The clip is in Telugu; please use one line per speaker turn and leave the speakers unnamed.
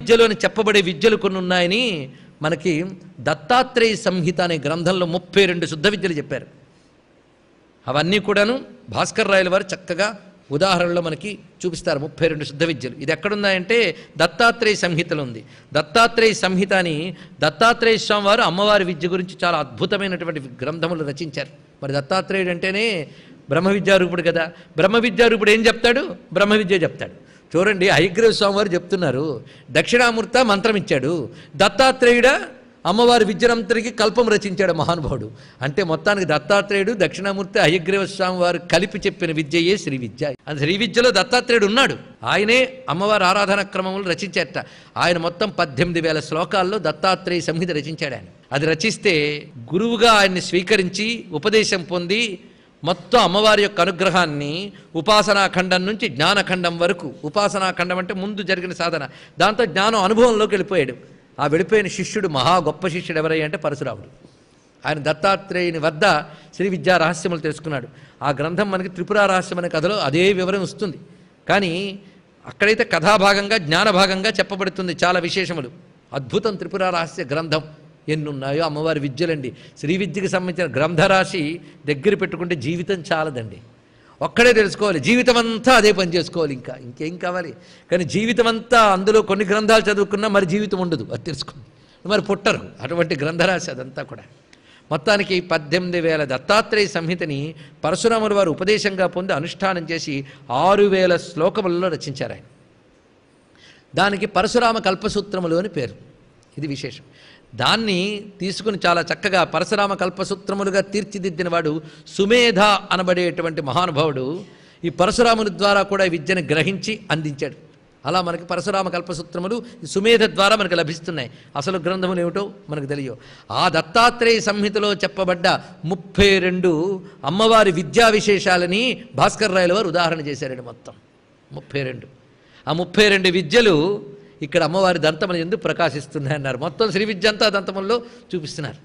విద్యలోని చెప్పబడే విద్యలు కొన్ని ఉన్నాయని మనకి దత్తాత్రేయ సంహిత అనే గ్రంథంలో 32 శుద్ధ విద్యలు చెప్పారు. అవన్నీ కూడాను భాస్కర్ రాయల వారు చక్కగా ఉదాహరణలో మనకి చూపిస్తారు. 32 శుద్ధ విద్యలు. ఇది ఎక్కడున్నాయంటే దత్తాత్రేయ సంహితలో ఉంది. దత్తాత్రేయ సంహిత అని దత్తాత్రేయ స్వామి వారు అమ్మవారి విద్య గురించి చాలా అద్భుతమైనటువంటి గ్రంథములు రచించారు. మరి దత్తాత్రేయుడు అంటేనే బ్రహ్మ విద్యారూపుడు కదా. బ్రహ్మ విద్యారూపుడు ఏం చెప్తాడు? బ్రహ్మ విద్య చెప్తాడు. చూడండి, హయగ్రీవ స్వామి వారు చెప్తున్నారు, దక్షిణామూర్త మంత్రం ఇచ్చాడు, దత్తాత్రేయుడ అమ్మవారి విద్యనంతరికి కల్పం రచించాడు మహానుభావుడు. అంటే మొత్తానికి దత్తాత్రేయుడు, దక్షిణామూర్తి, హయగ్రీవ స్వామి వారు కలిపి చెప్పిన విద్యయే శ్రీ విద్య. అది శ్రీ విద్యలో దత్తాత్రేయుడు ఉన్నాడు. ఆయనే అమ్మవారి ఆరాధన క్రమములు రచించారట. ఆయన మొత్తం 18,000 శ్లోకాల్లో దత్తాత్రేయ సంహిత రచించాడు. ఆయన అది రచిస్తే గురువుగా ఆయన్ని స్వీకరించి ఉపదేశం పొంది మొత్తం అమ్మవారి యొక్క అనుగ్రహాన్ని ఉపాసనాఖండం నుంచి జ్ఞానఖండం వరకు, ఉపాసనాఖండం అంటే ముందు జరిగిన సాధన, దాంతో జ్ఞానం అనుభవంలోకి వెళ్ళిపోయాడు. ఆ వెళ్ళిపోయిన శిష్యుడు, మహా గొప్ప శిష్యుడు ఎవరయ్య అంటే పరశురాముడు. ఆయన దత్తాత్రేయుని వద్ద శ్రీ విద్యా రహస్యములు తెలుసుకున్నాడు. ఆ గ్రంథం మనకి త్రిపుర రహస్యం అనే కథలో అదే వివరం వస్తుంది. కానీ అక్కడైతే కథాభాగంగా జ్ఞానభాగంగా చెప్పబడుతుంది చాలా విశేషములు. అద్భుతం త్రిపుర రహస్య గ్రంథం. ఎన్నున్నాయో అమ్మవారి విద్యలండి. శ్రీ విద్యకి సంబంధించిన గ్రంథరాశి దగ్గర పెట్టుకుంటే జీవితం చాలదండి. ఒక్కడే తెలుసుకోవాలి, జీవితం అంతా అదే పని చేసుకోవాలి, ఇంకేం కావాలి. కానీ జీవితం అంతా అందులో కొన్ని గ్రంథాలు చదువుకున్నా మరి జీవితం ఉండదు, అది తెలుసుకోండి. మరి పుట్టరు అటువంటి గ్రంథరాశి అదంతా కూడా. మొత్తానికి 18,000 దత్తాత్రేయ సంహితని పరశురాముల వారు ఉపదేశంగా పొంది అనుష్ఠానం చేసి 6,000 శ్లోకములలో రచించారు ఆయన. దానికి పరశురామ కల్పసూత్రములు అని పేరు. ఇది విశేషం. దాన్ని తీసుకుని చాలా చక్కగా పరశురామ కల్పసూత్రములుగా తీర్చిదిద్దిన వాడు సుమేధ అనబడేటువంటి మహానుభావుడు. ఈ పరశురాముని ద్వారా కూడా ఈ విద్యను గ్రహించి అందించాడు. అలా మనకి పరశురామ కల్పసూత్రములు సుమేధ ద్వారా మనకు లభిస్తున్నాయి. అసలు గ్రంథములు ఏమిటో మనకు తెలియవు. ఆ దత్తాత్రేయ సంహితలో చెప్పబడ్డ 32 అమ్మవారి విద్యా విశేషాలని భాస్కర్ రాయల వారు ఉదాహరణ చేశారండి. మొత్తం 32. ఆ 32 విద్యలు ఇక్కడ అమ్మవారి దంతములు ఎందుకు ప్రకాశిస్తున్నాయన్నారు. మొత్తం శ్రీ విద్య అంతా దంతముల్లో చూపిస్తున్నారు.